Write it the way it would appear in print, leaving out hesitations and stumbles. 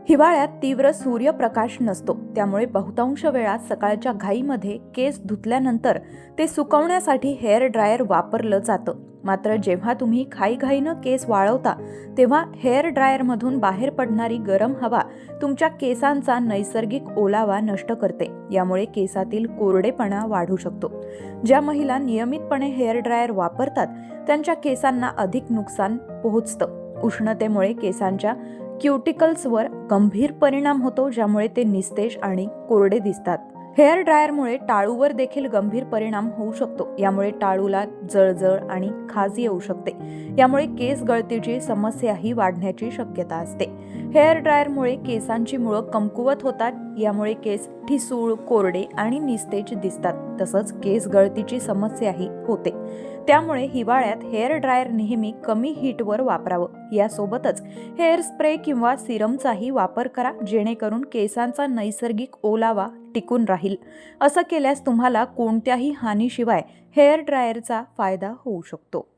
हिवाळ्यात तीव्र सूर्यप्रकाश नसतो, त्यामुळे बहुतांश वेळा सकाळच्या घाईमध्ये केस धुतल्यानंतर ते सुकवण्यासाठी हेअर ड्रायर वापरलं जातं. मात्र जेव्हा तुम्ही घाईघाईनं केस वाळवता तेव्हा हेअर ड्रायरमधून बाहेर पडणारी गरम हवा तुमच्या केसांचा नैसर्गिक ओलावा नष्ट करते. यामुळे केसातील कोरडेपणा वाढू शकतो. ज्या महिला नियमितपणे हेअर ड्रायर वापरतात त्यांच्या केसांना अधिक नुकसान पोहोचतं. उष्णतेमुळे केसांच्या क्युटिकल्सवर गंभीर परिणाम होतो, ज्यामुळे ते निस्तेज आणि कोरडे दिसतात. हेअर ड्रायरमुळे टाळूवर देखील गंभीर परिणाम होऊ शकतो. यामुळे टाळूला जळजळ आणि खाज येऊ शकते. यामुळे केस गळतीची समस्याही वाढण्याची शक्यता असते. हेअर ड्रायरमुळे केसांची मुळं कमकुवत होतात. यामुळे केस ठिसूळ, कोरडे आणि निस्तेज दिसतात. तसंच केस गळतीची समस्याही होते. त्यामुळे हिवाळ्यात हेअर ड्रायर नेहमी कमी हीटवर वापरावं. यासोबतच हेअर स्प्रे किंवा सिरमचाही वापर करा, जेणेकरून केसांचा नैसर्गिक ओलावा टिकून राहील. असं केल्यास तुम्हाला कोणत्याही हानीशिवाय हेअर ड्रायरचा फायदा होऊ शकतो.